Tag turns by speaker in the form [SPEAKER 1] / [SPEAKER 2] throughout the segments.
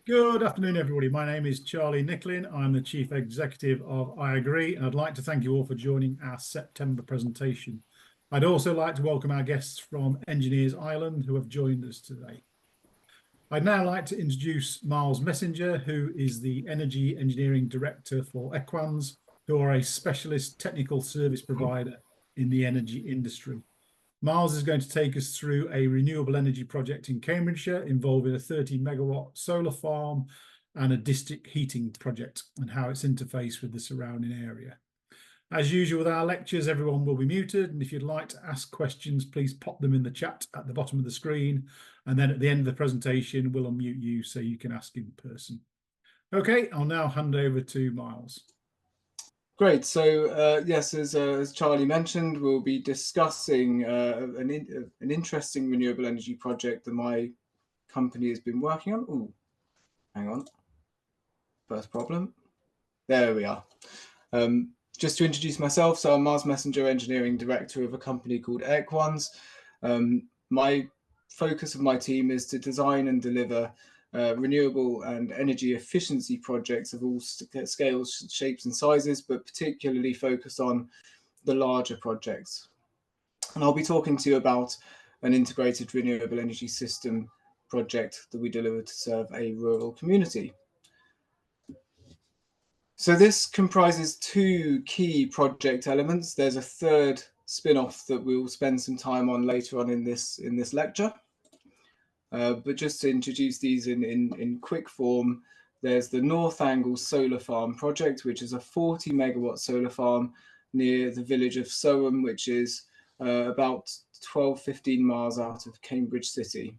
[SPEAKER 1] Good afternoon, everybody. My name is Charlie Nicklin. I'm the Chief Executive of IAgrE, and I'd like to thank you all for joining our September presentation. I'd also like to welcome our guests from Engineers Ireland who have joined us today. I'd now like to introduce Miles Messenger, who is the Energy Engineering Director for Equans, who are a specialist technical service provider in the energy industry. Miles is going to take us through a renewable energy project in Cambridgeshire involving a 30 megawatt solar farm and a district heating project and how it's interfaced with the surrounding area. As usual with our lectures, everyone will be muted, and if you'd like to ask questions, please pop them in the chat at the bottom of the screen, and then at the end of the presentation, we'll unmute you so you can ask in person. Okay, I'll now hand over to Miles.
[SPEAKER 2] Great. So yes, as Charlie mentioned, we'll be discussing an interesting renewable energy project that my company has been working on. Oh, hang on. First problem. There we are. Just to introduce myself, so I'm Miles Messenger, Engineering Director of a company called Equans. My focus of my team is to design and deliver renewable and energy efficiency projects of all scales, shapes and sizes, but particularly focused on the larger projects. And I'll be talking to you about an integrated renewable energy system project that we deliver to serve a rural community. So this comprises two key project elements. There's a third spin-off that we'll spend some time on later on in this lecture. But just to introduce these in quick form, there's the North Angle Solar Farm project, which is a 40 megawatt solar farm near the village of Soham, which is about 12-15 miles out of Cambridge City.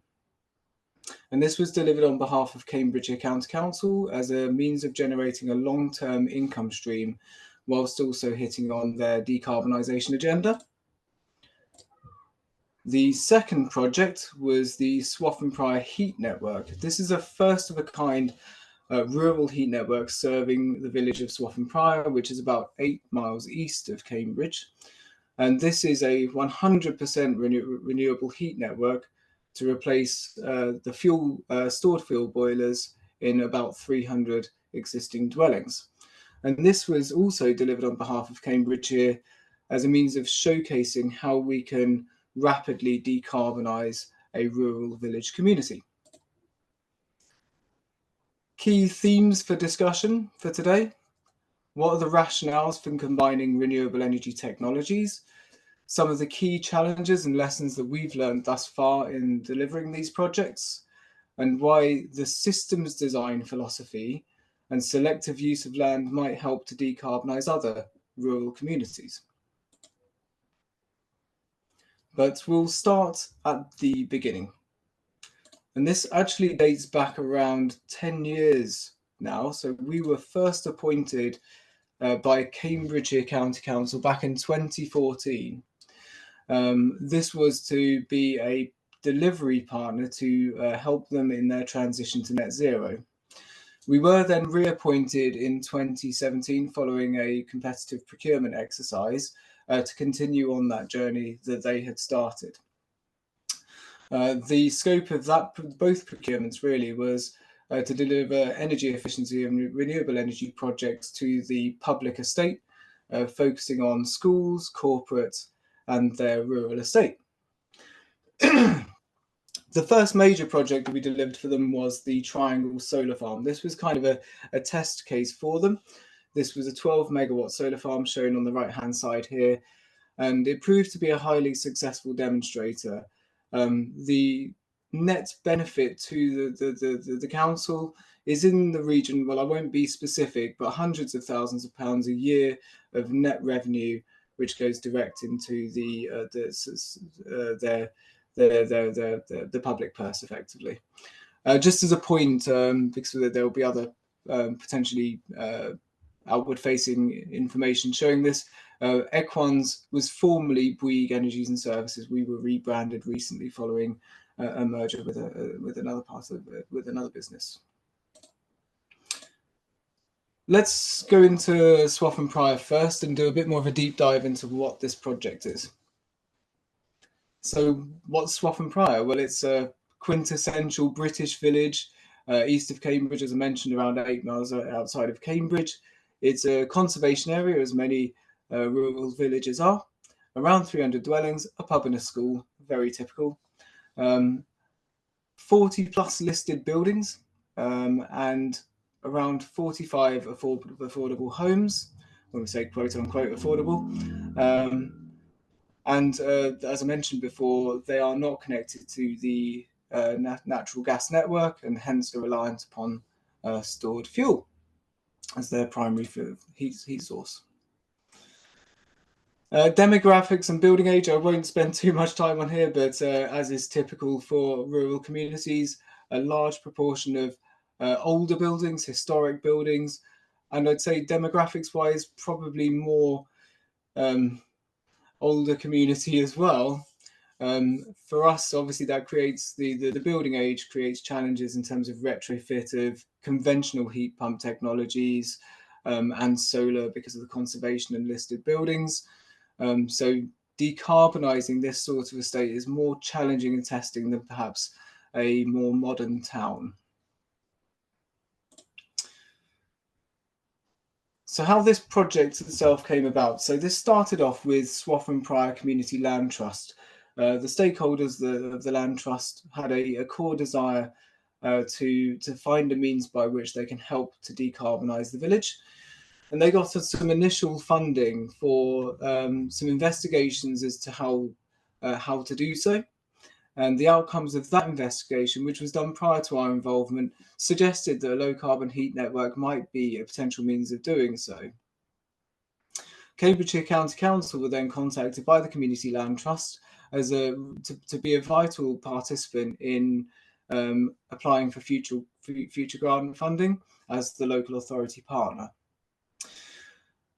[SPEAKER 2] And this was delivered on behalf of Cambridgeshire County Council as a means of generating a long-term income stream, whilst also hitting on their decarbonisation agenda. The second project was the Swaffham Prior Heat Network. This is a first-of-a-kind rural heat network serving the village of Swaffham Prior, which is about 8 miles east of Cambridge. And this is a 100% renewable heat network to replace the stored fuel boilers in about 300 existing dwellings. And this was also delivered on behalf of Cambridgeshire as a means of showcasing how we can rapidly decarbonise a rural village community. Key themes for discussion for today. What are the rationales for combining renewable energy technologies? Some of the key challenges and lessons that we've learned thus far in delivering these projects, and why the systems design philosophy and selective use of land might help to decarbonise other rural communities. But we'll start at the beginning. And this actually dates back around 10 years now. So we were first appointed by Cambridgeshire County Council back in 2014. This was to be a delivery partner to help them in their transition to net zero. We were then reappointed in 2017 following a competitive procurement exercise to continue on that journey that they had started. The scope of both procurements really was to deliver energy efficiency and renewable energy projects to the public estate, focusing on schools, corporate, and their rural estate. The first major project that we delivered for them was the Triangle Solar Farm. This was kind of a test case for them. This was a 12 megawatt solar farm shown on the right-hand side here, and it proved to be a highly successful demonstrator. The net benefit to the council is in the region, well, I won't be specific, but hundreds of thousands of pounds a year of net revenue, which goes direct into the public purse, effectively. Just as a point, because there will be other potentially outward-facing information showing this, Equans was formerly Bouygues Energies and Services. We were rebranded recently following a merger with another business. Let's go into Swaffham Prior first and do a bit more of a deep dive into what this project is. So what's Swaffham Prior? Well, it's a quintessential British village east of Cambridge, as I mentioned, around 8 miles outside of Cambridge. It's a conservation area, as many rural villages are. Around 300 dwellings, a pub and a school, very typical. 40 plus listed buildings, and around 45 affordable homes, when we say quote unquote affordable. And as I mentioned before, they are not connected to the natural gas network, and hence are reliant upon stored fuel as their primary heat source. Demographics and building age, I won't spend too much time on here, but as is typical for rural communities, a large proportion of older buildings, historic buildings, and I'd say demographics wise, probably more older community as well. For us, obviously, that creates the building age creates challenges in terms of retrofit of conventional heat pump technologies and solar because of the conservation and listed buildings. So decarbonising this sort of estate is more challenging and testing than perhaps a more modern town. So how this project itself came about. So this started off with Swaffham Prior Community Land Trust. The stakeholders of the Land Trust had a core desire to find a means by which they can help to decarbonise the village. And they got us some initial funding for some investigations as to how to do so. And the outcomes of that investigation, which was done prior to our involvement, suggested that a low carbon heat network might be a potential means of doing so. Cambridgeshire County Council were then contacted by the Community Land Trust as to be a vital participant in applying for future grant funding as the local authority partner.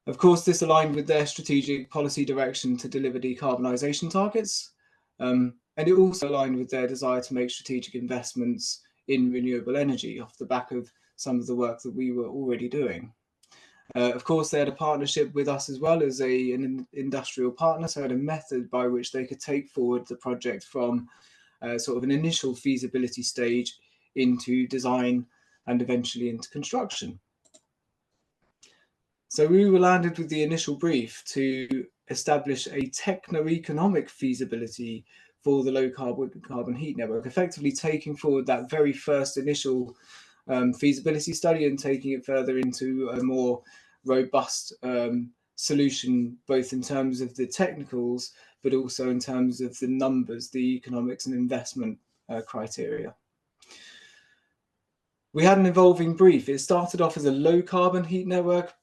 [SPEAKER 2] Of course, this aligned with their strategic policy direction to deliver decarbonisation targets. And it also aligned with their desire to make strategic investments in renewable energy off the back of some of the work that we were already doing. Of course, they had a partnership with us as well as an industrial partner, so had a method by which they could take forward the project from sort of an initial feasibility stage into design and eventually into construction. So we were landed with the initial brief to establish a techno-economic feasibility for the low carbon heat network, effectively taking forward that very first initial feasibility study and taking it further into a more robust solution, both in terms of the technicals, but also in terms of the numbers, the economics and investment criteria. We had an evolving brief. It started off as a low carbon heat network.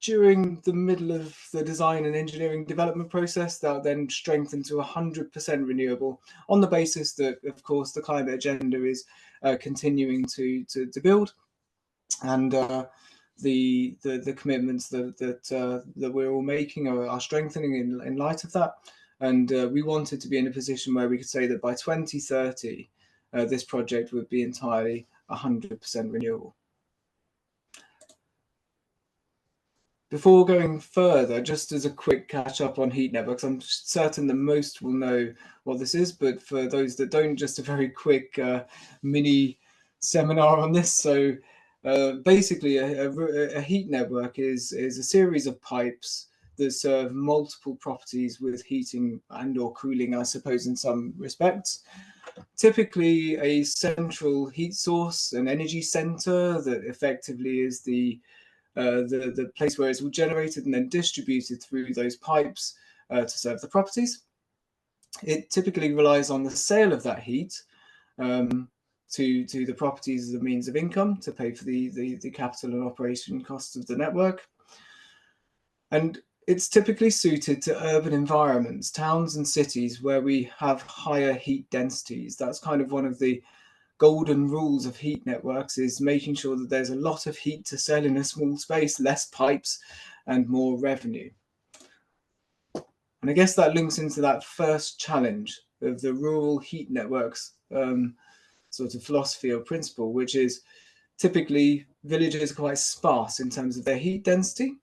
[SPEAKER 2] During the middle of the design and engineering development process, that then strengthened to 100% renewable on the basis that, of course, the climate agenda is continuing to build, and the commitments that we're all making are strengthening in light of that. And we wanted to be in a position where we could say that by 2030, this project would be entirely 100% renewable. Before going further, just as a quick catch up on heat networks, I'm certain that most will know what this is, but for those that don't, just a very quick mini seminar on this. So basically a heat network is a series of pipes that serve multiple properties with heating and or cooling, I suppose, in some respects. Typically a central heat source, an energy center that effectively is the place where it's all generated and then distributed through those pipes to serve the properties. It typically relies on the sale of that heat to the properties as a means of income to pay for the capital and operation costs of the network. And it's typically suited to urban environments, towns and cities where we have higher heat densities. That's kind of one of the golden rules of heat networks, is making sure that there's a lot of heat to sell in a small space, less pipes and more revenue. And I guess that links into that first challenge of the rural heat networks sort of philosophy or principle, which is typically villages are quite sparse in terms of their heat density,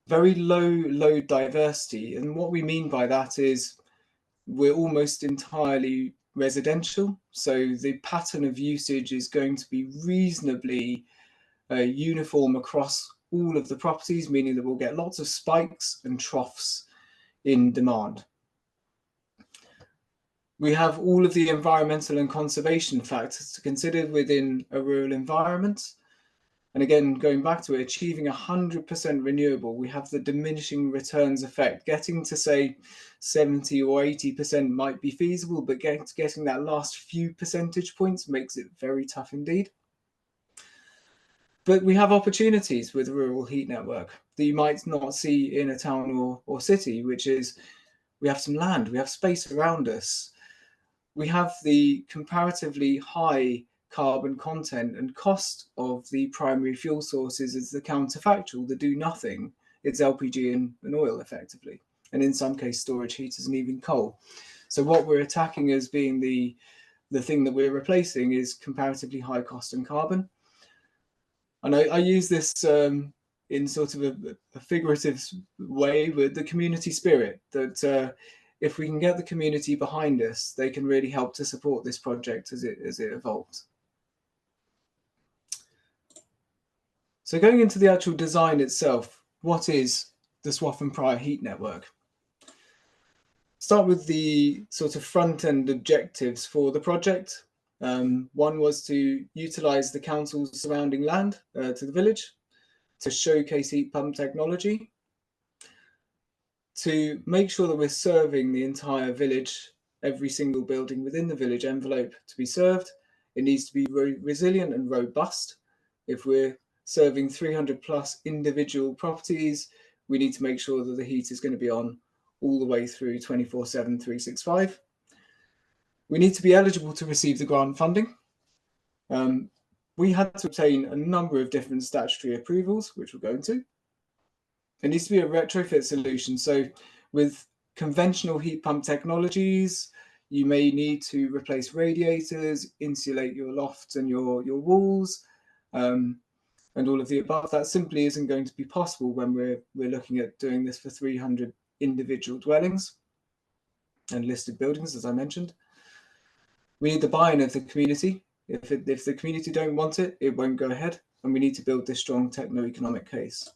[SPEAKER 2] very low diversity. And what we mean by that is we're almost entirely residential, so the pattern of usage is going to be reasonably uniform across all of the properties, meaning that we'll get lots of spikes and troughs in demand. We have all of the environmental and conservation factors to consider within a rural environment. And again, going back to it, achieving 100% renewable, we have the diminishing returns effect. Getting to say 70 or 80% might be feasible, but getting that last few percentage points makes it very tough indeed. But we have opportunities with a rural heat network that you might not see in a town or city, which is we have some land, we have space around us. We have the comparatively high carbon content and cost of the primary fuel sources is the counterfactual, the do nothing. It's LPG and oil effectively, and in some case storage heaters and even coal. So what we're attacking as being the thing that we're replacing is comparatively high cost and carbon. And I use this in sort of a figurative way with the community spirit, that if we can get the community behind us, they can really help to support this project as it evolves. So going into the actual design itself, what is the Swaff and Pryor heat network? Start with the sort of front-end objectives for the project. One was to utilise the council's surrounding land to the village, to showcase heat pump technology, to make sure that we're serving the entire village, every single building within the village envelope to be served. It needs to be resilient and robust. If we're serving 300 plus individual properties, we need to make sure that the heat is going to be on all the way through 24/7, 365. We need to be eligible to receive the grant funding. We had to obtain a number of different statutory approvals, which we're going to. It needs to be a retrofit solution. So with conventional heat pump technologies, you may need to replace radiators, insulate your lofts and your walls, and all of the above. That simply isn't going to be possible when we're looking at doing this for 300 individual dwellings and listed buildings, as I mentioned. We need the buy-in of the community. If the community don't want it, it won't go ahead, and we need to build this strong techno-economic case.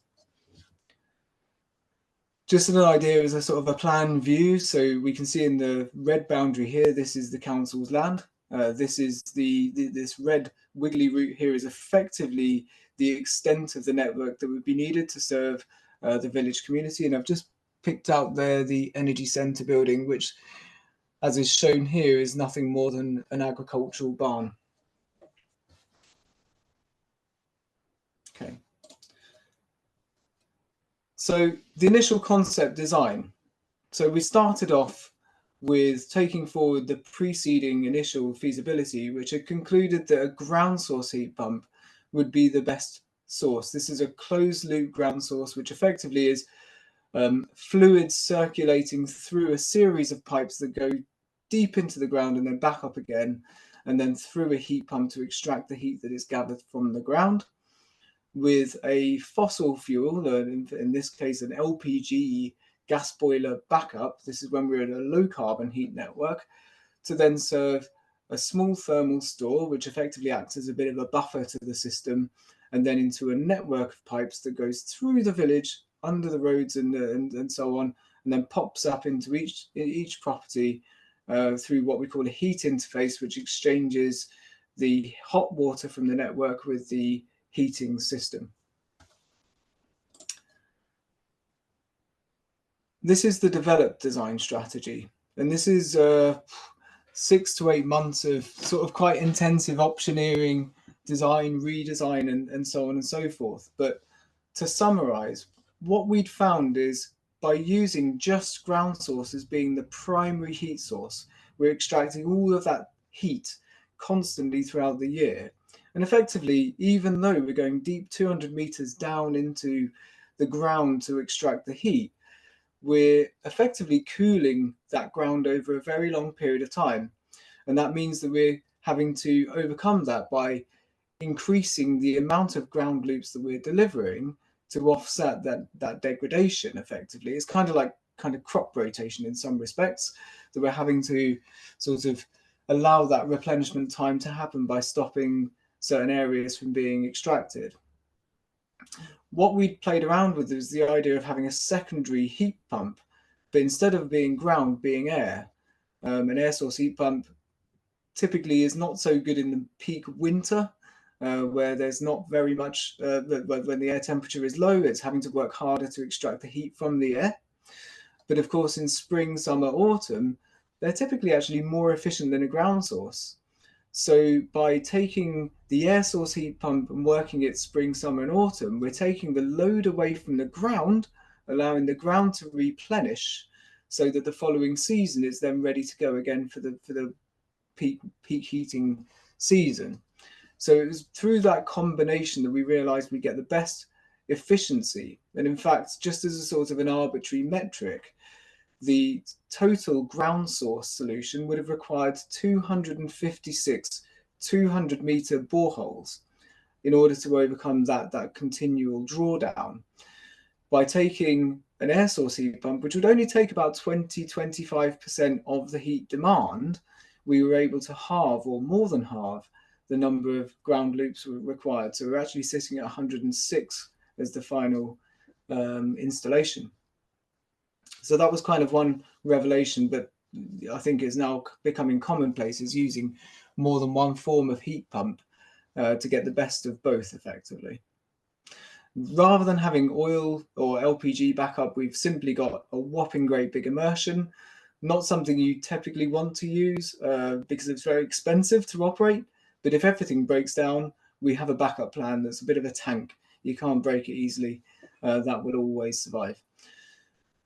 [SPEAKER 2] Just an idea as a sort of a plan view. So we can see in the red boundary here, this is the council's land. This is this red wiggly route here is effectively the extent of the network that would be needed to serve the village community. And I've just picked out there the energy centre building, which, as is shown here, is nothing more than an agricultural barn. Okay. So the initial concept design. So we started off with taking forward the preceding initial feasibility, which had concluded that a ground source heat pump would be the best source. This is a closed loop ground source, which effectively is fluids circulating through a series of pipes that go deep into the ground and then back up again, and then through a heat pump to extract the heat that is gathered from the ground, with a fossil fuel, in this case an LPG gas boiler backup. This is when we're in a low carbon heat network, to then serve a small thermal store, which effectively acts as a bit of a buffer to the system, and then into a network of pipes that goes through the village, under the roads and so on, and then pops up into each property through what we call a heat interface, which exchanges the hot water from the network with the heating system. This is the developed design strategy, and this is 6 to 8 months of sort of quite intensive optioneering, design, redesign, and so on and so forth. But to summarize, what we'd found is by using just ground source as being the primary heat source, we're extracting all of that heat constantly throughout the year. And effectively, even though we're going deep 200 meters down into the ground to extract the heat, we're effectively cooling that ground over a very long period of time. And that means that we're having to overcome that by increasing the amount of ground loops that we're delivering to offset that degradation effectively. It's kind of like crop rotation in some respects, that we're having to sort of allow that replenishment time to happen by stopping certain areas from being extracted. What we played around with is the idea of having a secondary heat pump, but instead of being ground, being air. An air source heat pump typically is not so good in the peak winter, where there's not very much, when the air temperature is low, it's having to work harder to extract the heat from the air. But of course, in spring, summer, autumn, they're typically actually more efficient than a ground source. So by taking the air source heat pump and working it spring, summer, and autumn, we're taking the load away from the ground, allowing the ground to replenish, so that the following season is then ready to go again for the peak heating season. So it was through that combination that we realized we get the best efficiency. And in fact, just as a sort of an arbitrary metric, the total ground source solution would have required 256 200-meter boreholes in order to overcome that continual drawdown. By taking an air source heat pump, which would only take about 20-25% of the heat demand, we were able to halve, or more than halve, the number of ground loops required. So we're actually sitting at 106 as the final installation. So that was kind of one revelation, but I think is now becoming commonplace, is using more than one form of heat pump to get the best of both effectively. Rather than having oil or LPG backup, we've simply got a whopping great big immersion. Not something you typically want to use because it's very expensive to operate. But if everything breaks down, we have a backup plan that's a bit of a tank. You can't break it easily. That will always survive.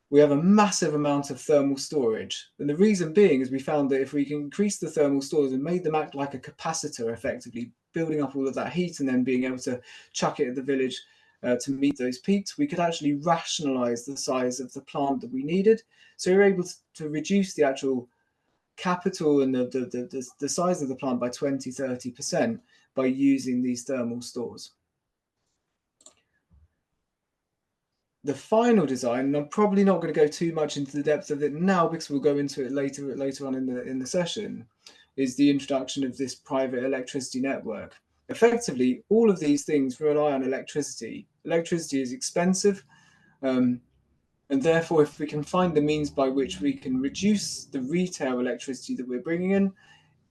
[SPEAKER 2] We have a massive amount of thermal storage. And the reason being is we found that if we can increase the thermal storage and made them act like a capacitor, effectively building up all of that heat and then being able to chuck it at the village to meet those peaks, we could actually rationalize the size of the plant that we needed. So we're able to reduce the actual capital and the size of the plant by 20-30% by using these thermal stores. The final design, and I'm probably not going to go too much into the depth of it now because we'll go into it later on in the session, is the introduction of this private electricity network. Effectively, all of these things rely on electricity. Electricity is expensive, and therefore, if we can find the means by which we can reduce the retail electricity that we're bringing in,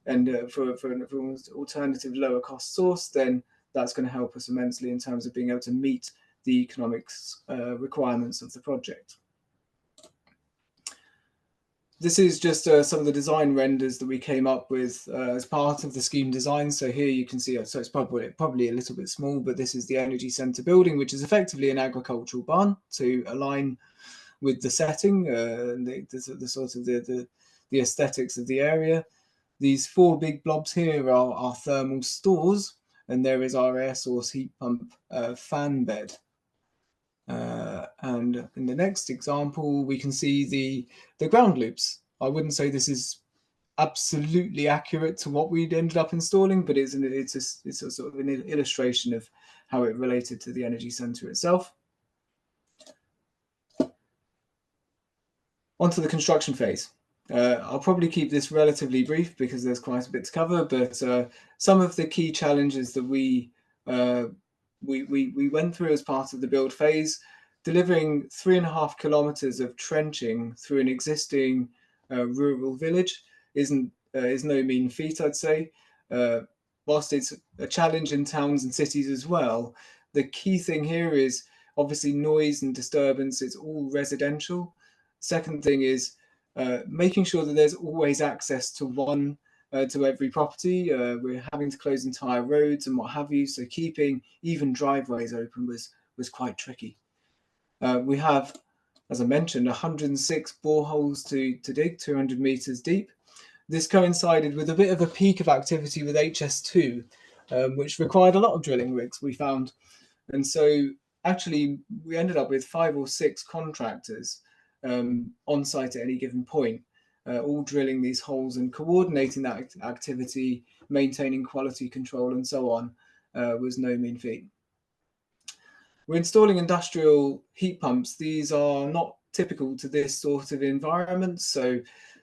[SPEAKER 2] and for an alternative lower cost source, then that's going to help us immensely in terms of being able to meet the economics requirements of the project. This is just some of the design renders that we came up with as part of the scheme design. So here you can see, so it's probably a little bit small, but this is the energy centre building, which is effectively an agricultural barn to align with the setting, the sort of the aesthetics of the area. These four big blobs here are our thermal stores, and there is our air source heat pump fan bed. And in the next example, we can see the ground loops. I wouldn't say this is absolutely accurate to what we'd ended up installing, but it's a sort of an illustration of how it related to the energy centre itself. Onto the construction phase. I'll probably keep this relatively brief because there's quite a bit to cover, but some of the key challenges that we went through as part of the build phase, delivering 3.5 kilometers of trenching through an existing rural village is no mean feat, I'd say. Whilst it's a challenge in towns and cities as well, the key thing here is obviously noise and disturbance. It's all residential. Second thing is making sure that there's always access to every property. We're having to close entire roads and what have you, so keeping even driveways open was quite tricky. We have, as I mentioned, 106 boreholes to dig, 200 meters deep. This coincided with a bit of a peak of activity with HS2, which required a lot of drilling rigs, we found. And so actually we ended up with 5 or 6 contractors on site at any given point, all drilling these holes and coordinating that activity, maintaining quality control and so on, was no mean feat. We're installing industrial heat pumps. These are not typical to this sort of environment. So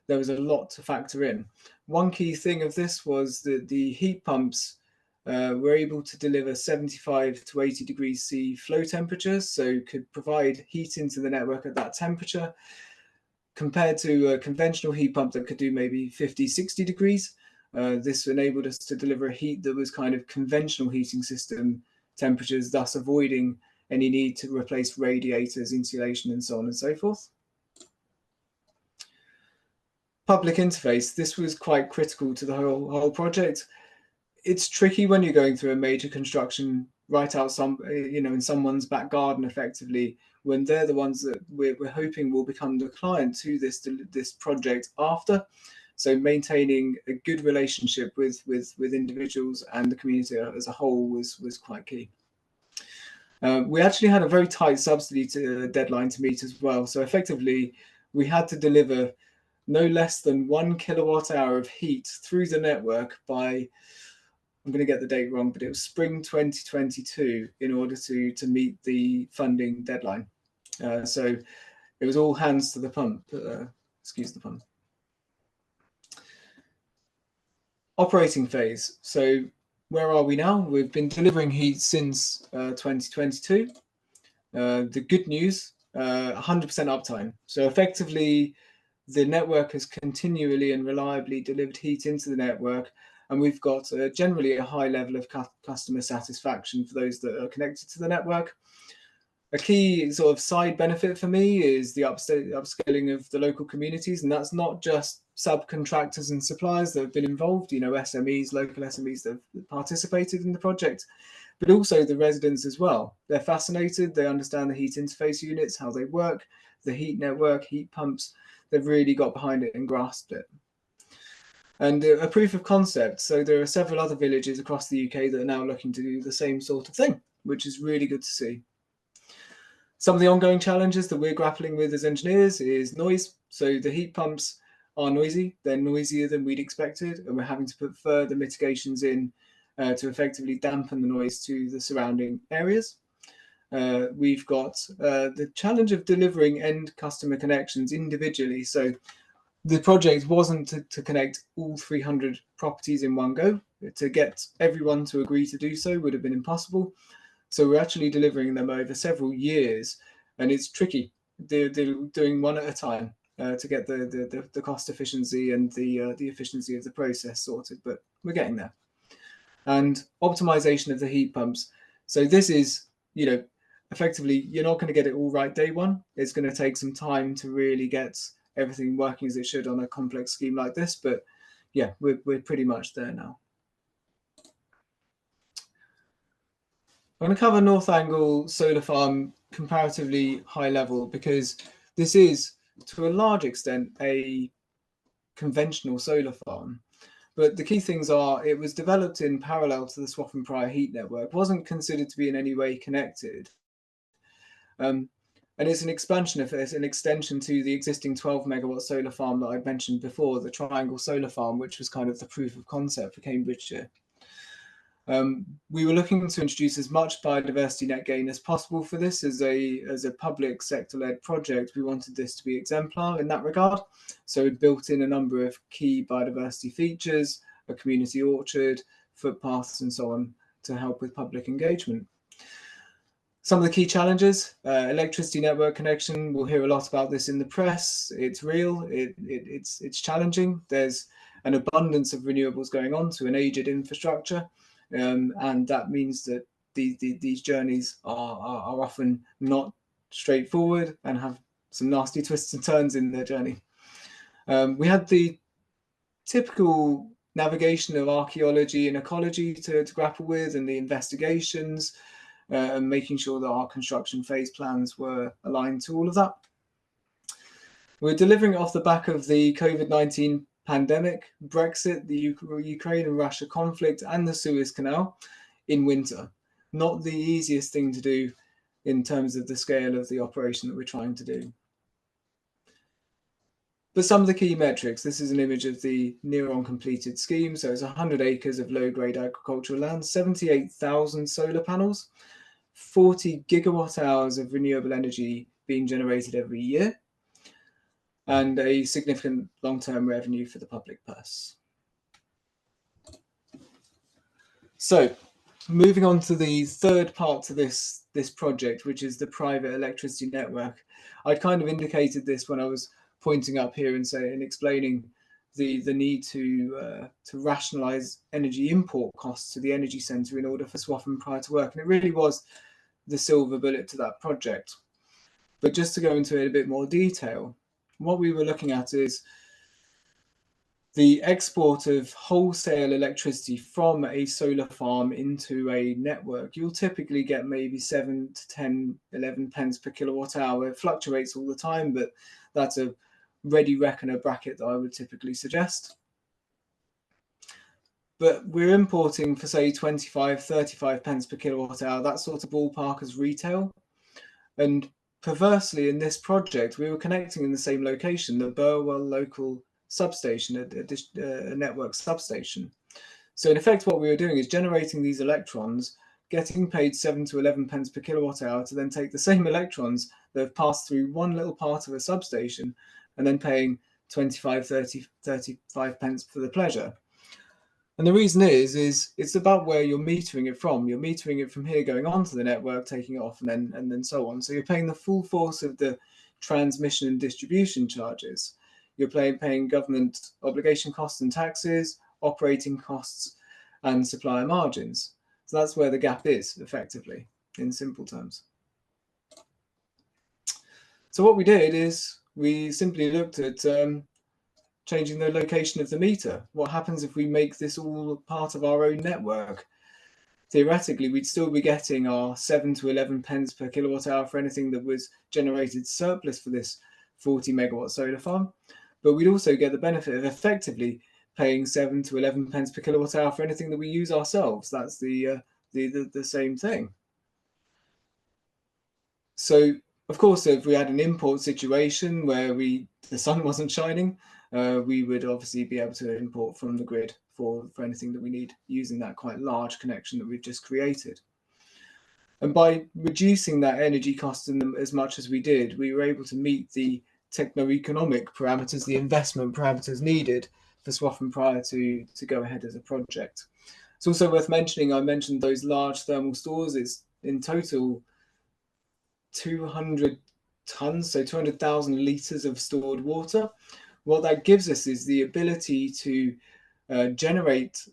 [SPEAKER 2] there was a lot to factor in. One key thing of this was that the heat pumps were able to deliver 75 to 80 degrees C flow temperatures, so could provide heat into the network at that temperature, compared to a conventional heat pump that could do maybe 50, 60 degrees. This enabled us to deliver a heat that was kind of conventional heating system temperatures, thus avoiding any need to replace radiators, insulation, and so on and so forth. Public interface. This was quite critical to the whole project. It's tricky when you're going through a major construction right out in someone's back garden, effectively, when they're the ones that we're hoping will become the client to this project after. So maintaining a good relationship with individuals and the community as a whole was quite key. We actually had a very tight subsidy deadline to meet as well. So effectively, we had to deliver no less than 1 kilowatt hour of heat through the network by, I'm going to get the date wrong, but it was spring 2022 in order to meet the funding deadline. So it was all hands to the pump, excuse the pun. Operating phase. So where are we now? We've been delivering heat since 2022. The good news, 100% uptime. So effectively, the network has continually and reliably delivered heat into the network, and we've got generally a high level of customer satisfaction for those that are connected to the network. A key sort of side benefit for me is the upscaling of the local communities, and that's not just subcontractors and suppliers that have been involved, SMEs, local SMEs that have participated in the project, but also the residents as well. They're fascinated, they understand the heat interface units, how they work, the heat network, heat pumps. They've really got behind it and grasped it. And a proof of concept. So there are several other villages across the UK that are now looking to do the same sort of thing, which is really good to see. Some of the ongoing challenges that we're grappling with as engineers is noise. So the heat pumps are noisy. They're noisier than we'd expected, and we're having to put further mitigations in to effectively dampen the noise to the surrounding areas. We've got the challenge of delivering end customer connections individually. So the project wasn't to connect all 300 properties in one go. To get everyone to agree to do so would have been impossible. So we're actually delivering them over several years, and it's tricky. They're doing one at a time to get the cost efficiency and the efficiency of the process sorted, but we're getting there. And optimization of the heat pumps. So this is, effectively, you're not going to get it all right day one. It's going to take some time to really get everything working as it should on a complex scheme like this, but yeah, we're pretty much there now. I'm going to cover North Angle Solar Farm comparatively high level because this is, to a large extent, a conventional solar farm. But the key things are, it was developed in parallel to the Swaffham Prior heat network, wasn't considered to be in any way connected. And it's an expansion, it's an extension to the existing 12 megawatt solar farm that I mentioned before, the Triangle Solar Farm, which was kind of the proof of concept for Cambridgeshire. We were looking to introduce as much biodiversity net gain as possible for this as a public sector-led project. We wanted this to be exemplar in that regard. So we built in a number of key biodiversity features, a community orchard, footpaths, and so on to help with public engagement. Some of the key challenges, electricity network connection. We'll hear a lot about this in the press. It's real, it's challenging. There's an abundance of renewables going on to an aged infrastructure. And that means that these journeys are often not straightforward and have some nasty twists and turns in their journey. We had the typical navigation of archaeology and ecology to grapple with, and the investigations, and making sure that our construction phase plans were aligned to all of that. We're delivering it off the back of the COVID-19 pandemic, Brexit, the Ukraine and Russia conflict, and the Suez Canal in winter. Not the easiest thing to do in terms of the scale of the operation that we're trying to do. But some of the key metrics, this is an image of the near on completed scheme. So it's 100 acres of low-grade agricultural land, 78,000 solar panels, 40 gigawatt hours of renewable energy being generated every year. and a significant long-term revenue for the public purse. So, moving on to the third part to this project, which is the private electricity network. I'd kind of indicated this when I was pointing up here and explaining the need to rationalise energy import costs to the energy centre in order for SWOF and Prior to work, and it really was the silver bullet to that project. But just to go into it in a bit more detail, what we were looking at is the export of wholesale electricity from a solar farm into a network. You'll typically get maybe 7 to 10, 11 pence per kilowatt hour. It fluctuates all the time, but that's a ready reckoner bracket that I would typically suggest. But we're importing for, say, 25, 35 pence per kilowatt hour, that sort of ballpark as retail. And perversely, in this project, we were connecting in the same location, the Burwell local substation, a network substation. So in effect, what we were doing is generating these electrons, getting paid 7 to 11 pence per kilowatt hour to then take the same electrons that have passed through one little part of a substation and then paying 25, 30, 35 pence for the pleasure. And the reason is it's about where you're metering it from. You're metering it from here going onto the network, taking it off, and then so on. So you're paying the full force of the transmission and distribution charges. You're paying government obligation costs and taxes, operating costs, and supplier margins. So that's where the gap is, effectively, in simple terms. So what we did is we simply looked at changing the location of the meter. What happens if we make this all part of our own network? Theoretically, we'd still be getting our 7 to 11 pence per kilowatt hour for anything that was generated surplus for this 40 megawatt solar farm. But we'd also get the benefit of effectively paying 7 to 11 pence per kilowatt hour for anything that we use ourselves. That's the same thing. So, of course, if we had an import situation where the sun wasn't shining, we would obviously be able to import from the grid for anything that we need using that quite large connection that we've just created. And by reducing that energy cost in them as much as we did, we were able to meet the techno-economic parameters, the investment parameters needed for SWOF and Prior to go ahead as a project. It's also worth mentioning, I mentioned those large thermal stores. It's in total 200 tons, so 200,000 litres of stored water. What that gives us is the ability to generate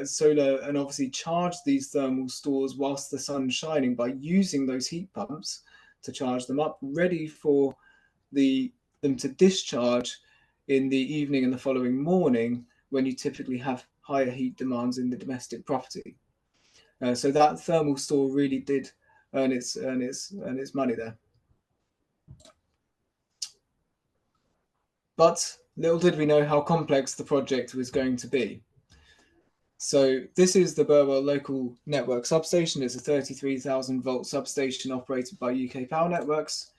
[SPEAKER 2] solar and obviously charge these thermal stores whilst the sun's shining by using those heat pumps to charge them up, ready for them to discharge in the evening and the following morning when you typically have higher heat demands in the domestic property. So that thermal store really did earn its money there. But little did we know how complex the project was going to be. So this is the Burwell local network substation. It's a 33,000 volt substation operated by UK Power Networks.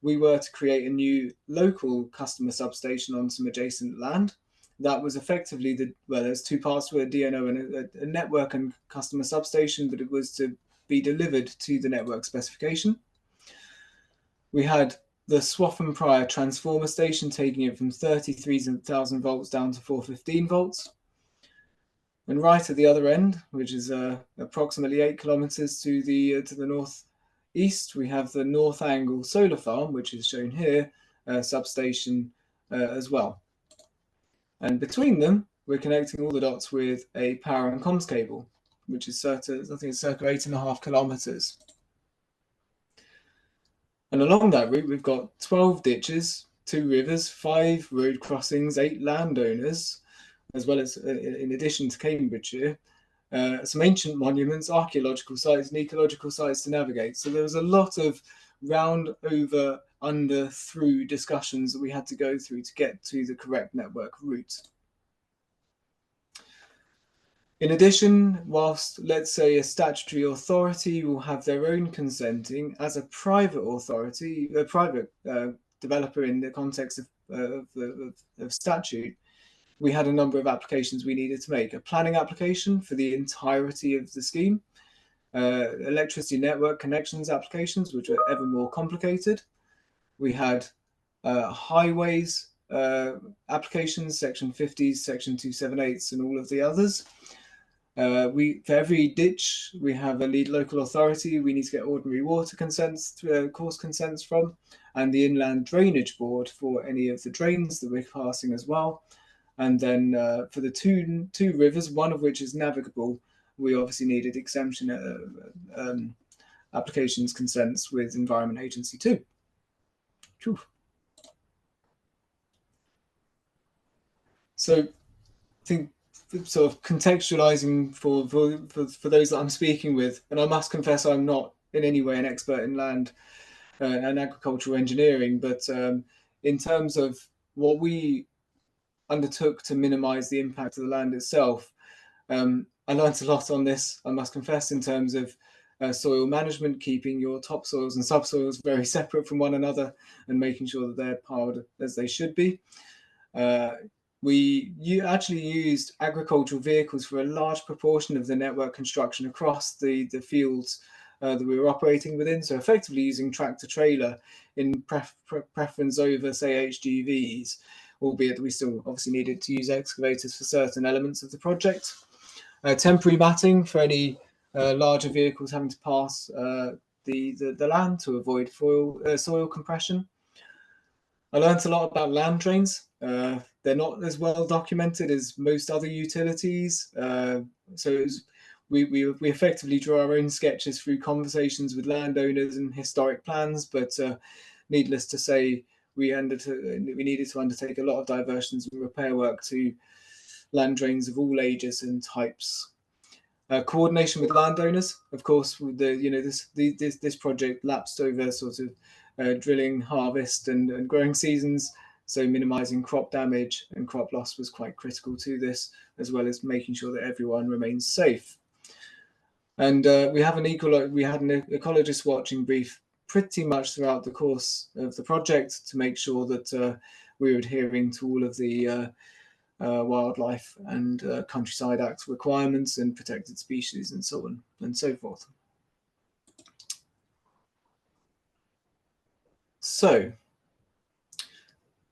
[SPEAKER 2] We were to create a new local customer substation on some adjacent land. That was effectively there's two parts to a DNO and a network and customer substation, but it was to be delivered to the network specification. We had the SWOF and Prior transformer station, taking it from 33,000 volts down to 415 volts. And right at the other end, which is approximately 8 kilometers to the northeast, we have the North Angle Solar Farm, which is shown here, substation as well. And between them, we're connecting all the dots with a power and comms cable, which is I think it's circa 8.5 kilometers. And along that route, we've got 12 ditches, 2 rivers, 5 road crossings, 8 landowners, as well as, in addition to Cambridgeshire, some ancient monuments, archaeological sites, and ecological sites to navigate. So there was a lot of round, over, under, through discussions that we had to go through to get to the correct network route. In addition, whilst, let's say, a statutory authority will have their own consenting, as a private authority, a private developer in the context of statute, we had a number of applications we needed to make. A planning application for the entirety of the scheme, electricity network connections applications, which are ever more complicated. We had highways applications, section 50s, section 278s, and all of the others. For every ditch, we have a lead local authority we need to get ordinary water consents, course consents from, and the inland drainage board for any of the drains that we're passing as well. And then for the two rivers, one of which is navigable, we obviously needed exemption applications consents with Environment Agency too. Whew. So I think sort of contextualizing for those that I'm speaking with, and I must confess I'm not in any way an expert in land and agricultural engineering, but in terms of what we undertook to minimize the impact of the land itself, I learned a lot on this, I must confess, in terms of soil management, keeping your topsoils and subsoils very separate from one another and making sure that they're powered as they should be. You actually used agricultural vehicles for a large proportion of the network construction across the fields that we were operating within. So effectively using tractor trailer in preference over, say, HGVs, albeit that we still obviously needed to use excavators for certain elements of the project. Temporary matting for any larger vehicles having to pass the land to avoid soil compression. I learned a lot about land drains. They're not as well documented as most other utilities. So we effectively draw our own sketches through conversations with landowners and historic plans, but needless to say, we needed to undertake a lot of diversions and repair work to land drains of all ages and types. Coordination with landowners, of course, with this project lapsed over sort of drilling, harvest, and growing seasons. So minimizing crop damage and crop loss was quite critical to this, as well as making sure that everyone remains safe. And we had an ecologist watching brief pretty much throughout the course of the project to make sure that we were adhering to all of the Wildlife and Countryside Act requirements and protected species and so on and so forth. So,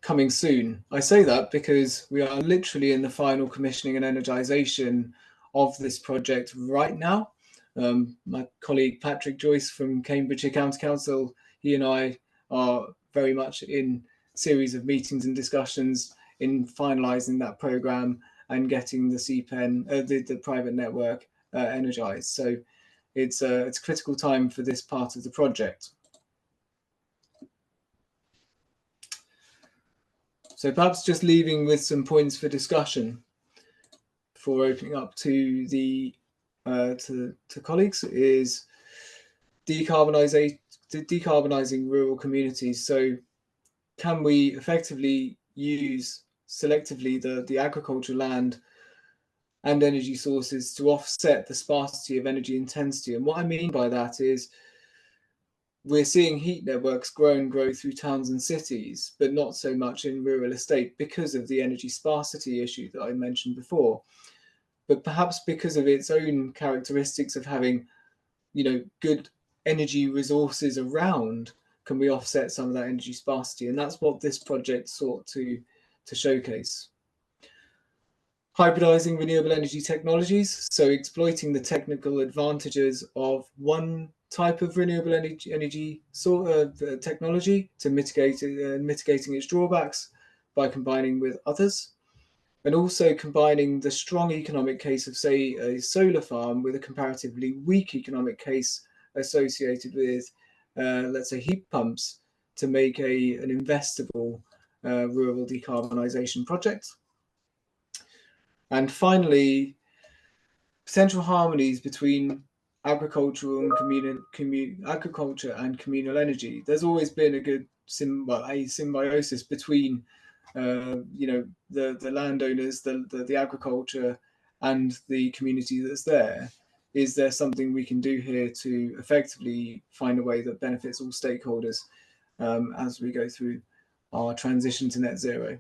[SPEAKER 2] coming soon. I say that because we are literally in the final commissioning and energization of this project right now. My colleague Patrick Joyce from Cambridgeshire County Council, he and I are very much in series of meetings and discussions in finalising that programme and getting the CPEN, the private network, energised. So it's a critical time for this part of the project. So perhaps just leaving with some points for discussion before opening up to the to colleagues is decarbonising rural communities. So can we effectively use selectively the agricultural land and energy sources to offset the sparsity of energy intensity? And what I mean by that is we're seeing heat networks grow through towns and cities, but not so much in rural estate because of the energy sparsity issue that I mentioned before. But perhaps because of its own characteristics of having, good energy resources around, can we offset some of that energy sparsity? And that's what this project sought to showcase. Hybridizing renewable energy technologies, so exploiting the technical advantages of one type of renewable energy technology to mitigating its drawbacks by combining with others, and also combining the strong economic case of, say, a solar farm with a comparatively weak economic case associated with, let's say, heat pumps to make an investable rural decarbonisation project. And finally, potential harmonies between agriculture and communal energy. There's always been a good symbiosis between the landowners, the agriculture, and the community that's there. Is there something we can do here to effectively find a way that benefits all stakeholders as we go through our transition to net zero?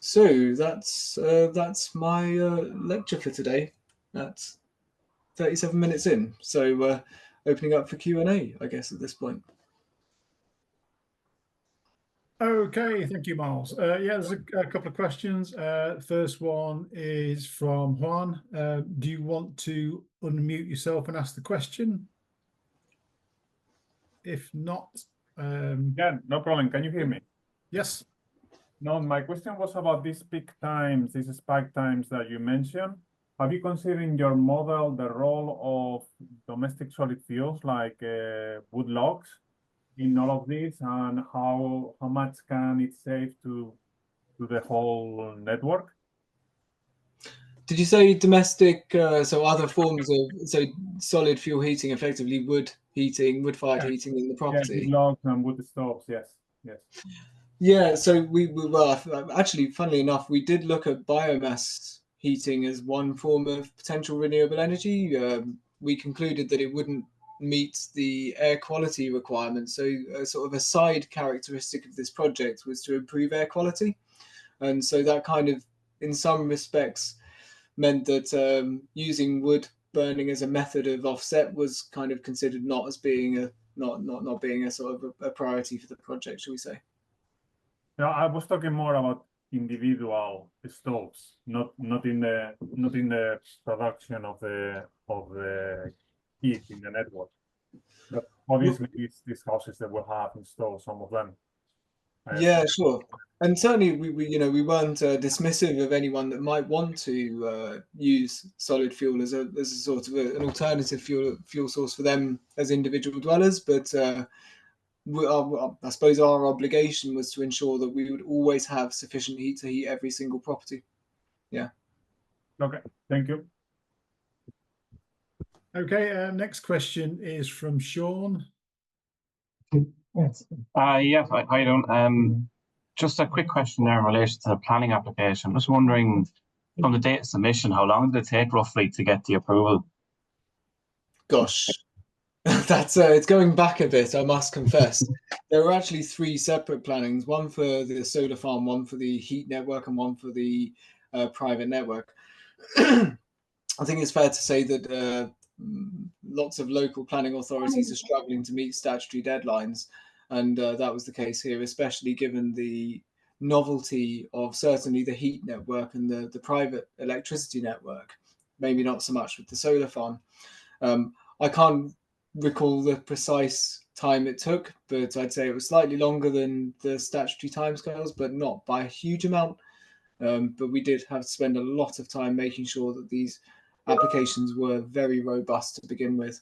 [SPEAKER 2] So that's my lecture for today. That's 37 minutes in. So opening up for Q&A, I guess, at this point.
[SPEAKER 1] Okay, thank you, Miles. Yeah, there's a couple of questions. First one is from Juan. Do you want to unmute yourself and ask the question? If not,
[SPEAKER 3] Yeah, no problem. Can you hear me?
[SPEAKER 1] yes.
[SPEAKER 3] No, my question was about these peak times, these spike times that you mentioned. Have you considered in your model the role of domestic solid fuels like wood logs in all of this, and how much can it save to the whole network?
[SPEAKER 2] Did you say domestic? So other forms of solid fuel heating, effectively wood heating, wood-fired heating in the property.
[SPEAKER 3] Yeah, wood logs and wood stoves. Yes, yes.
[SPEAKER 2] Yeah, so we well, actually, funnily enough, we did look at biomass heating as one form of potential renewable energy. We concluded that it wouldn't meet the air quality requirements. So sort of a side characteristic of this project was to improve air quality. And so that kind of, in some respects, meant that using wood burning as a method of offset was kind of considered not as being a not being a sort of a priority for the project, shall we say.
[SPEAKER 3] No, I was talking more about individual stoves, not in the production of the heat in the network. But obviously, these houses that will have installed some of them.
[SPEAKER 2] Yeah, sure. And certainly, we weren't dismissive of anyone that might want to use solid fuel as a sort of an alternative fuel source for them as individual dwellers. But I suppose our obligation was to ensure that we would always have sufficient heat to heat every single property. Yeah.
[SPEAKER 3] Okay, thank you.
[SPEAKER 1] Okay, next question is from Sean.
[SPEAKER 4] Yes. Yeah, how you doing? Just a quick question there in relation to the planning application. I'm just wondering, from the date of submission, how long did it take roughly to get the approval?
[SPEAKER 2] Gosh, that's it's going back a bit, I must confess. There were actually 3 separate plannings: one for the solar farm, one for the heat network, and one for the private network. I think it's fair to say that lots of local planning authorities are struggling to meet statutory deadlines, and that was the case here, especially given the novelty of certainly the heat network and the private electricity network. Maybe not so much with the solar farm. I can't recall the precise time it took, but I'd say it was slightly longer than the statutory timescales, but not by a huge amount. But we did have to spend a lot of time making sure that these applications were very robust to begin with.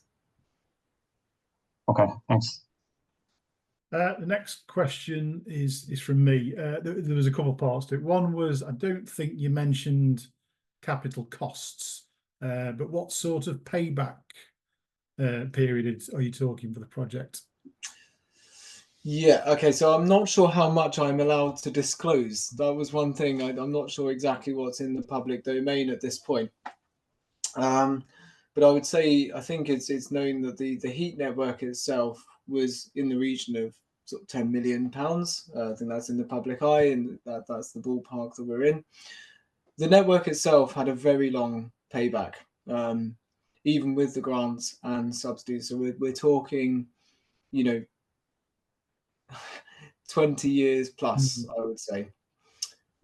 [SPEAKER 4] Okay, thanks.
[SPEAKER 1] The next question is from me. There was a couple of parts to it. One was, I don't think you mentioned capital costs, but what sort of payback period are you talking for the project?
[SPEAKER 2] Yeah, okay, so I'm not sure how much I'm allowed to disclose. That was one thing. I'm not sure exactly what's in the public domain at this point. But I would say, I think it's known that the heat network itself was in the region of sort of £10 million. I think that's in the public eye, and that's the ballpark that we're in. The network itself had a very long payback, even with the grants and subsidies. So we're talking, 20 years plus, I would say.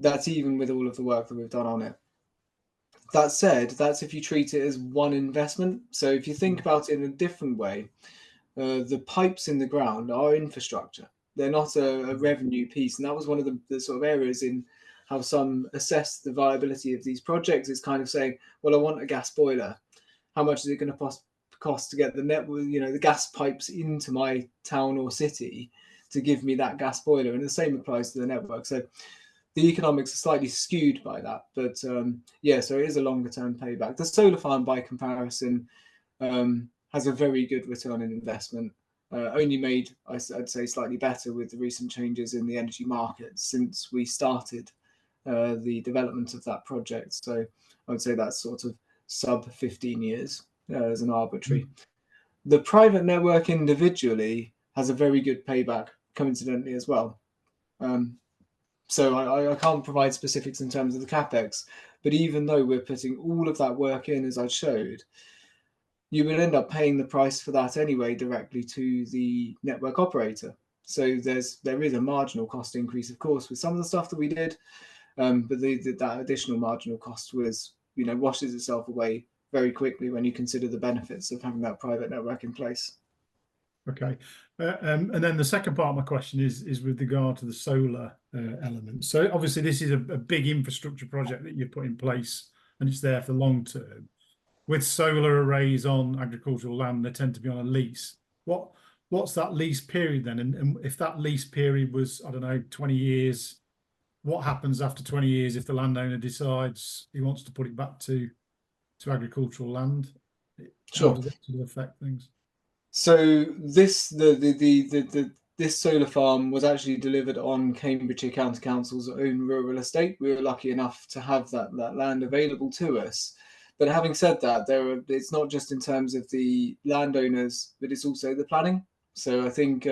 [SPEAKER 2] That's even with all of the work that we've done on it. That said, that's if you treat it as one investment. So if you think about it in a different way, the pipes in the ground are infrastructure. They're not a revenue piece. And that was one of the sort of areas in how some assess the viability of these projects. Is kind of saying, well, I want a gas boiler. How much is it going to cost to get the the gas pipes into my town or city to give me that gas boiler? And the same applies to the network. So the economics are slightly skewed by that, but yeah, so it is a longer term payback. The solar farm, by comparison, has a very good return on investment, only made, I'd say, slightly better with the recent changes in the energy market since we started the development of that project. So I would say that's sort of sub 15 years as an arbitrary. The private network individually has a very good payback, coincidentally, as well. So I can't provide specifics in terms of the capex, but even though we're putting all of that work in, as I showed, you will end up paying the price for that anyway directly to the network operator. So there is a marginal cost increase, of course, with some of the stuff that we did, but that additional marginal cost was, washes itself away very quickly when you consider the benefits of having that private network in place.
[SPEAKER 1] Okay, and then the second part of my question is with regard to the solar element. So obviously this is a big infrastructure project that you put in place, and it's there for the long term. With solar arrays on agricultural land, they tend to be on a lease. What's that lease period then? And if that lease period was, I don't know, 20 years, what happens after 20 years if the landowner decides he wants to put it back to agricultural land?
[SPEAKER 2] Sure.
[SPEAKER 1] How does that sort of affect things?
[SPEAKER 2] So this this solar farm was actually delivered on Cambridgeshire County Council's own rural estate. We were lucky enough to have that land available to us. But having said that, it's not just in terms of the landowners, but it's also the planning. So I think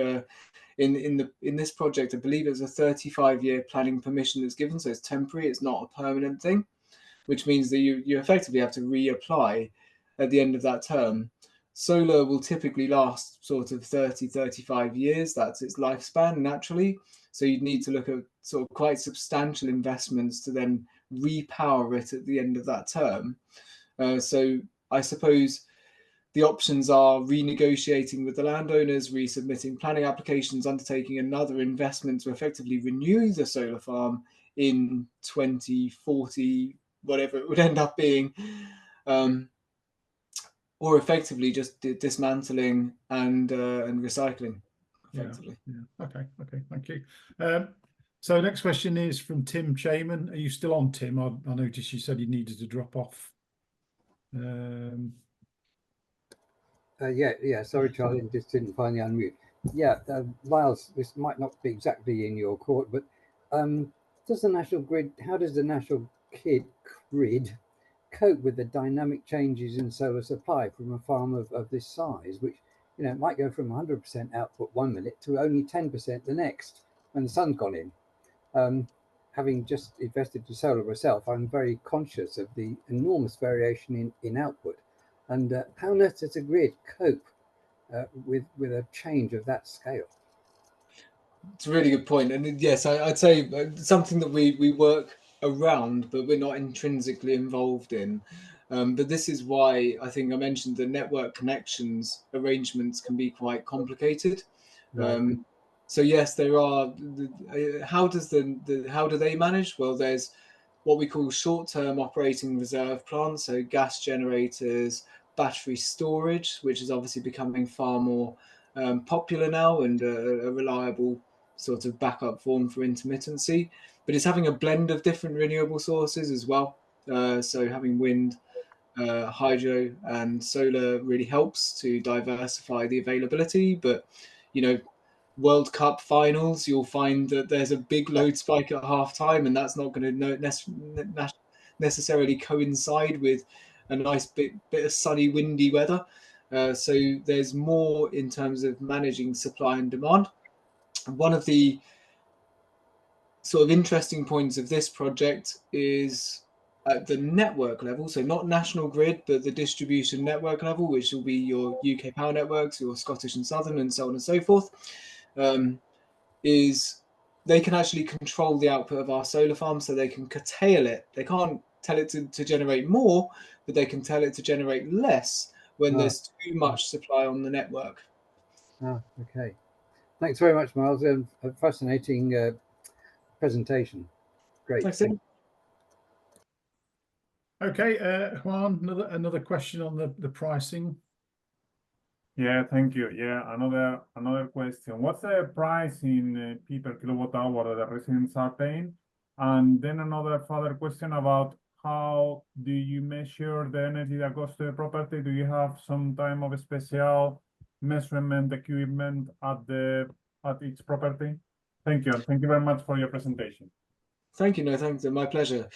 [SPEAKER 2] in this project, I believe it's a 35-year planning permission that's given. So it's temporary. It's not a permanent thing, which means that you effectively have to reapply at the end of that term. Solar will typically last sort of 30, 35 years. That's its lifespan naturally. So you'd need to look at sort of quite substantial investments to then repower it at the end of that term. So I suppose the options are renegotiating with the landowners, resubmitting planning applications, undertaking another investment to effectively renew the solar farm in 2040, whatever it would end up being, or effectively just dismantling and recycling. Effectively.
[SPEAKER 1] Yeah. Okay. Thank you. So next question is from Tim Chayman. Are you still on, Tim? I noticed you said you needed to drop off.
[SPEAKER 5] Yeah. Sorry, Charlie, just didn't find the unmute. Yeah, Miles, this might not be exactly in your court, but how does the national grid cope with the dynamic changes in solar supply from a farm of this size, which might go from 100% output 1 minute to only 10% the next when the sun's gone in? Having just invested in solar myself, I'm very conscious of the enormous variation in output. And how on earth does a grid cope with a change of that scale?
[SPEAKER 2] It's a really good point. And yes, I'd say something that we work around, but we're not intrinsically involved in. But this is why I think I mentioned the network connections arrangements can be quite complicated. Right. So yes, there are. How do they manage? Well, there's what we call short-term operating reserve plants, so gas generators, battery storage, which is obviously becoming far more popular now and a reliable sort of backup form for intermittency. But it's having a blend of different renewable sources as well. So having wind, hydro, and solar really helps to diversify the availability. But World Cup finals, you'll find that there's a big load spike at halftime, and that's not going to necessarily coincide with a nice bit of sunny, windy weather. So there's more in terms of managing supply and demand. One of the sort of interesting points of this project is at the network level, so not national grid, but the distribution network level, which will be your UK power networks, your Scottish and Southern, and so on and so forth. Is they can actually control the output of our solar farm, so they can curtail it. They can't tell it to generate more, but they can tell it to generate less when there's too much supply on the network.
[SPEAKER 5] Okay. Thanks very much, Miles. A fascinating presentation. Great.
[SPEAKER 2] Thanks.
[SPEAKER 1] Okay, Juan, another question on the pricing.
[SPEAKER 3] Yeah, thank you. Yeah, another question. What's the price in P per kilowatt hour that the residents are paying? And then another further question about how do you measure the energy that goes to the property? Do you have some type of special measurement equipment at each property? Thank you. Thank you very much for your presentation.
[SPEAKER 2] Thank you. No, thanks. My pleasure.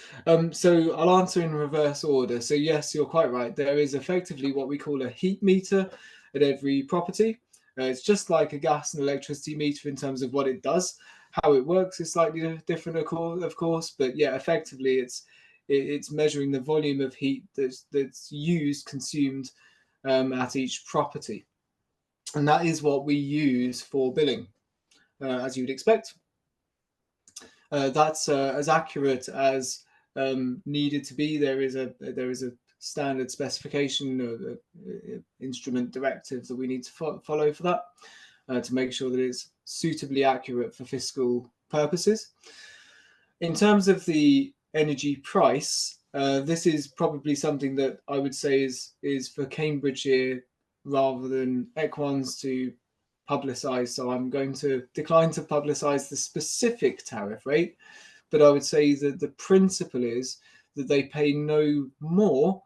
[SPEAKER 2] So I'll answer in reverse order. So yes, you're quite right. There is effectively what we call a heat meter at every property. It's just like a gas and electricity meter in terms of what it does. How it works is slightly different, of course, but yeah, effectively it's measuring the volume of heat that's consumed at each property, and that is what we use for billing. as you would expect. That's as accurate as needed to be. There is a standard specification or instrument directive that we need to follow for that to make sure that it's suitably accurate for fiscal purposes. In terms of the energy price, this is probably something that I would say is for Cambridgeshire rather than Equans to publicise. So I'm going to decline to publicise the specific tariff rate, but I would say that the principle is that they pay no more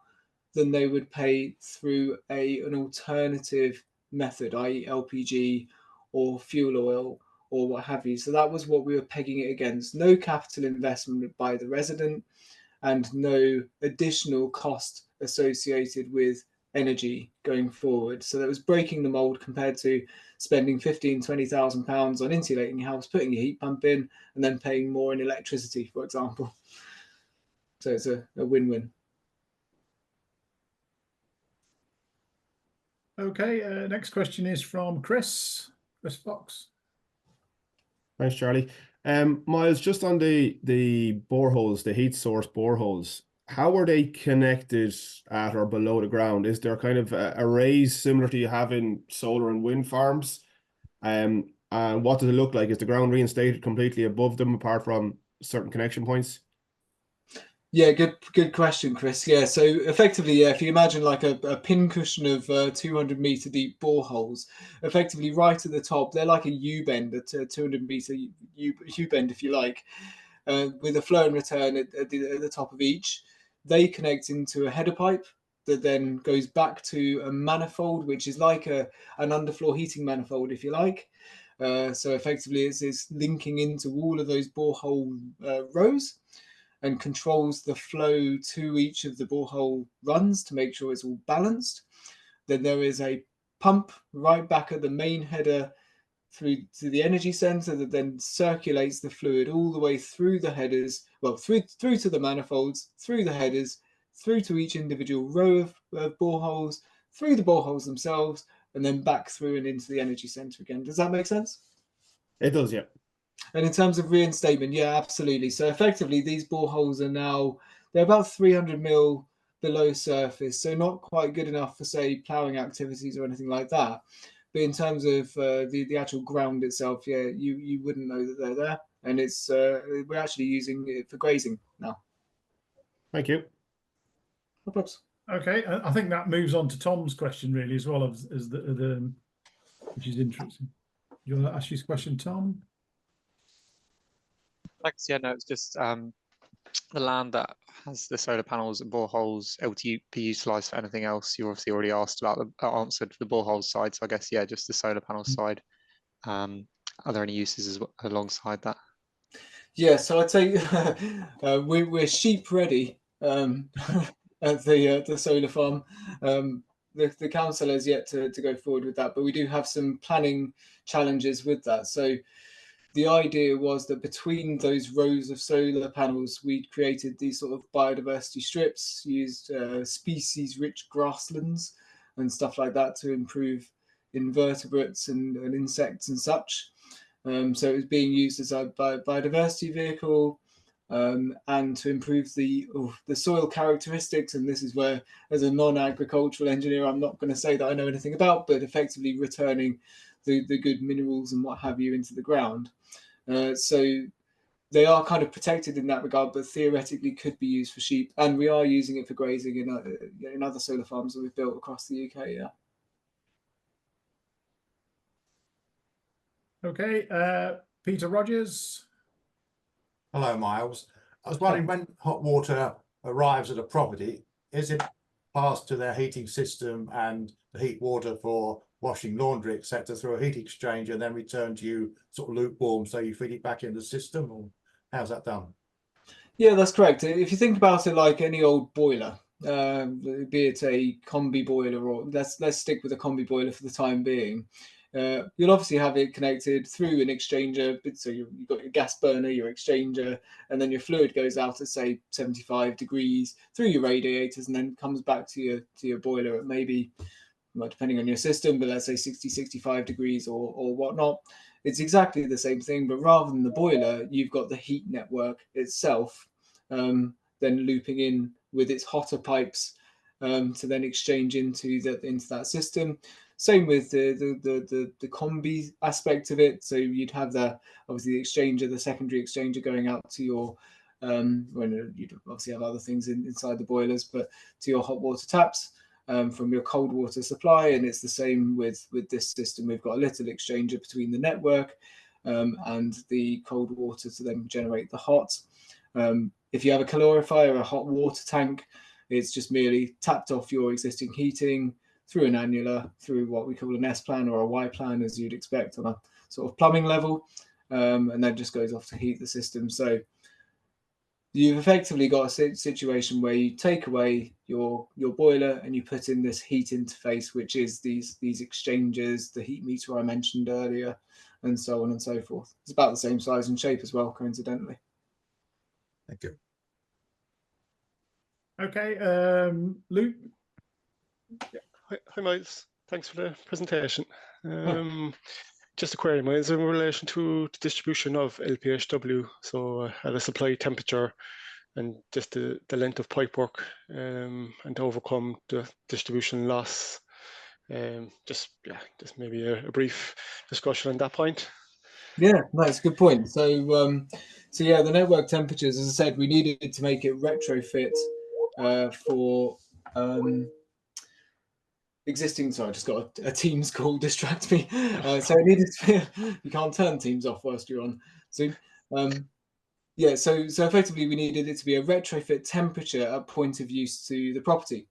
[SPEAKER 2] than they would pay through an alternative method, i.e. LPG or fuel oil or what have you. So that was what we were pegging it against. No capital investment by the resident and no additional cost associated with energy going forward. So that was breaking the mold compared to spending £15,000-20,000 on insulating your house, putting your heat pump in, and then paying more in electricity, for example. So it's a win-win.
[SPEAKER 1] Okay, next question is from Chris Fox.
[SPEAKER 6] Thanks, Charlie. Miles, just on the boreholes, the heat source boreholes, how are they connected at or below the ground? Is there kind of arrays similar to you have in solar and wind farms? And what does it look like? Is the ground reinstated completely above them apart from certain connection points?
[SPEAKER 2] Yeah, good question, Chris. Yeah, so effectively, yeah, if you imagine like a pincushion of 200-meter deep boreholes, effectively right at the top, they're like a U-bend, a 200-meter U-bend, if you like, with a flow and return at the top of each. They connect into a header pipe that then goes back to a manifold, which is like an underfloor heating manifold, if you like. So effectively, it's linking into all of those borehole rows and controls the flow to each of the borehole runs to make sure it's all balanced. Then there is a pump right back at the main header through to the energy center that then circulates the fluid all the way through the headers, well, through to the manifolds, through the headers, through to each individual row of boreholes, through the boreholes themselves, and then back through and into the energy center again. Does that make sense?
[SPEAKER 6] It does, yeah.
[SPEAKER 2] And in terms of reinstatement, yeah, absolutely. So effectively, these boreholes are now, they're about 300 mil below surface, so not quite good enough for, say, ploughing activities or anything like that. But in terms of the actual ground itself, yeah, you wouldn't know that they're there. And it's we're actually using it for grazing now.
[SPEAKER 6] Thank you.
[SPEAKER 2] No problems.
[SPEAKER 1] Okay, I think that moves on to Tom's question really as well, as the which is interesting. You want to ask his question, Tom?
[SPEAKER 7] Thanks. Yeah, no, it's just the land that has the solar panels and boreholes able to be utilised for anything else. You obviously already asked about answered the boreholes side, so I guess yeah, just the solar panel side. Are there any uses alongside that?
[SPEAKER 2] Yeah, so I'd say we're sheep ready at the solar farm. The council has yet to go forward with that, but we do have some planning challenges with that. So the idea was that between those rows of solar panels, we'd created these sort of biodiversity strips, used species-rich grasslands and stuff like that to improve invertebrates and insects and such. So it was being used as a biodiversity vehicle and to improve the soil characteristics. And this is where, as a non-agricultural engineer, I'm not going to say that I know anything about, but effectively returning the good minerals and what have you into the ground. So they are kind of protected in that regard, but theoretically could be used for sheep. And we are using it for grazing in other solar farms that we've built across the UK, yeah.
[SPEAKER 1] Okay, Peter Rogers.
[SPEAKER 8] Hello, Miles. I was wondering, when hot water arrives at a property, is it passed to their heating system and the heat water for washing laundry, etc., through a heat exchanger and then returned to you sort of lukewarm, so you feed it back in the system, or how's that done? Yeah,
[SPEAKER 2] that's correct. If you think about it like any old boiler, be it a combi boiler, or let's stick with a combi boiler for the time being. You'll obviously have it connected through an exchanger. So you've got your gas burner, your exchanger, and then your fluid goes out at, say, 75 degrees through your radiators and then comes back to your boiler at maybe, well, depending on your system, but let's say 60, 65 degrees or whatnot. it's exactly the same thing, but rather than the boiler, you've got the heat network itself, then looping in with its hotter pipes to then exchange into that system. Same with the combi aspect of it. So you'd have obviously the exchanger, the secondary exchanger going out to your you'd obviously have other things inside the boilers, but to your hot water taps from your cold water supply. And it's the same with this system. We've got a little exchanger between the network and the cold water to then generate the hot. If you have a calorifier, a hot water tank, it's just merely tapped off your existing heating through an annular, through what we call an S plan or a Y plan, as you'd expect on a sort of plumbing level, and then just goes off to heat the system. So you've effectively got a situation where you take away your boiler and you put in this heat interface, which is these exchangers, the heat meter I mentioned earlier, and so on and so forth. It's about the same size and shape as well, coincidentally.
[SPEAKER 8] Thank you.
[SPEAKER 1] Okay, Luke.
[SPEAKER 9] Hi, Miles. Thanks for the presentation. Just a query, Miles, in relation to the distribution of LPHW, so at a supply temperature and just the length of pipework and to overcome the distribution loss. Just maybe a brief discussion on that point.
[SPEAKER 2] Yeah, that's a good point. So yeah, the network temperatures, as I said, we needed to make it retrofit for existing. Sorry, I just got a Teams call distract me. So it needed to be, you can't turn Teams off whilst you're on Zoom. Yeah, so effectively we needed it to be a retrofit temperature at point of use to the property.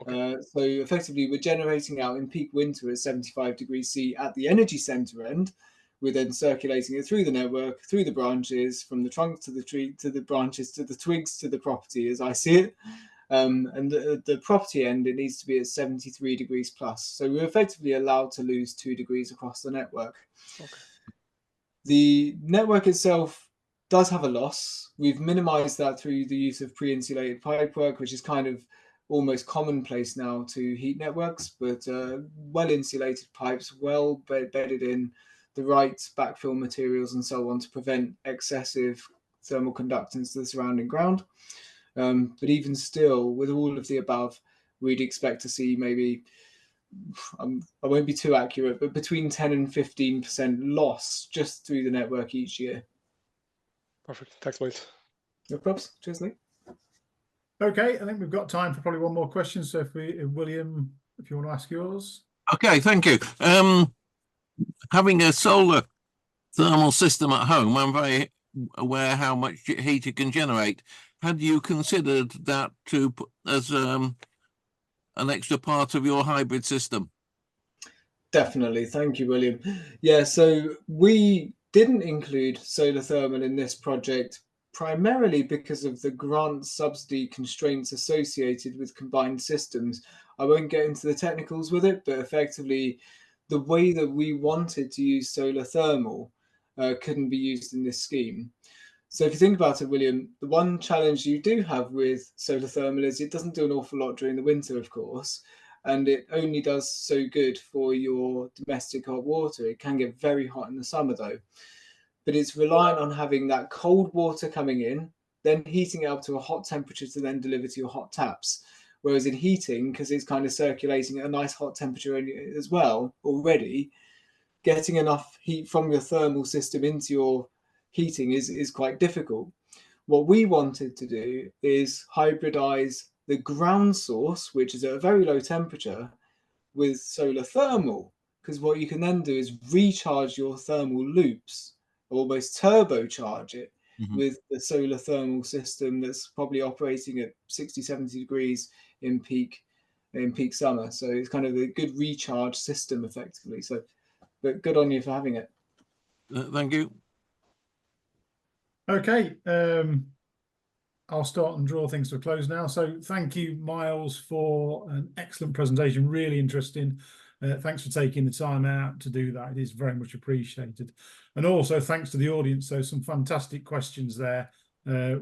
[SPEAKER 2] Okay. So effectively we're generating out in peak winter at 75 degrees C at the energy center end. We're then circulating it through the network, through the branches, from the trunk to the tree, to the branches, to the twigs, to the property as I see it. And the property end, it needs to be at 73 degrees plus. So we're effectively allowed to lose 2 degrees across the network. Okay. The network itself does have a loss. We've minimized that through the use of pre-insulated pipework, which is kind of almost commonplace now to heat networks, but well-insulated pipes, well bedded in, the right backfill materials and so on to prevent excessive thermal conductance to the surrounding ground. But even still, with all of the above, we'd expect to see maybe, I won't be too accurate, but between 10 and 15% loss just through the network each year.
[SPEAKER 9] Perfect. Thanks, Miles.
[SPEAKER 2] No problems. Cheers, Lee.
[SPEAKER 1] Okay, I think we've got time for probably one more question. So William, if you want to ask yours.
[SPEAKER 10] Okay, thank you. Having a solar thermal system at home, I'm very aware how much heat it can generate. Had you considered that as an extra part of your hybrid system?
[SPEAKER 2] Definitely. Thank you, William. Yeah, so we didn't include solar thermal in this project primarily because of the grant subsidy constraints associated with combined systems. I won't get into the technicals with it, but effectively the way that we wanted to use solar thermal couldn't be used in this scheme. So if you think about it, William, the one challenge you do have with solar thermal is it doesn't do an awful lot during the winter, of course, and it only does so good for your domestic hot water. It can get very hot in the summer though, but it's reliant on having that cold water coming in, then heating it up to a hot temperature to then deliver to your hot taps. Whereas in heating, because it's kind of circulating at a nice hot temperature as well already, getting enough heat from your thermal system into your heating is quite difficult. What we wanted to do is hybridize the ground source, which is at a very low temperature, with solar thermal, because what you can then do is recharge your thermal loops, almost turbocharge it with the solar thermal system that's probably operating at 60, 70 degrees in peak summer. So it's kind of a good recharge system effectively. So, but good on you for having it.
[SPEAKER 10] Thank you.
[SPEAKER 1] Okay, I'll start and draw things to a close now. So thank you, Miles, for an excellent presentation, really interesting. Thanks for taking the time out to do that. It is very much appreciated. And also thanks to the audience. So some fantastic questions there,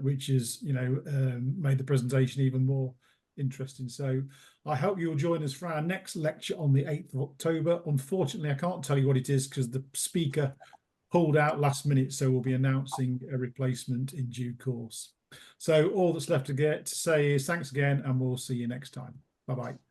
[SPEAKER 1] which is, made the presentation even more interesting. So I hope you'll join us for our next lecture on the 8th of October. Unfortunately, I can't tell you what it is because the speaker pulled out last minute, so we'll be announcing a replacement in due course. So all that's left to say is thanks again, and we'll see you next time. Bye-bye.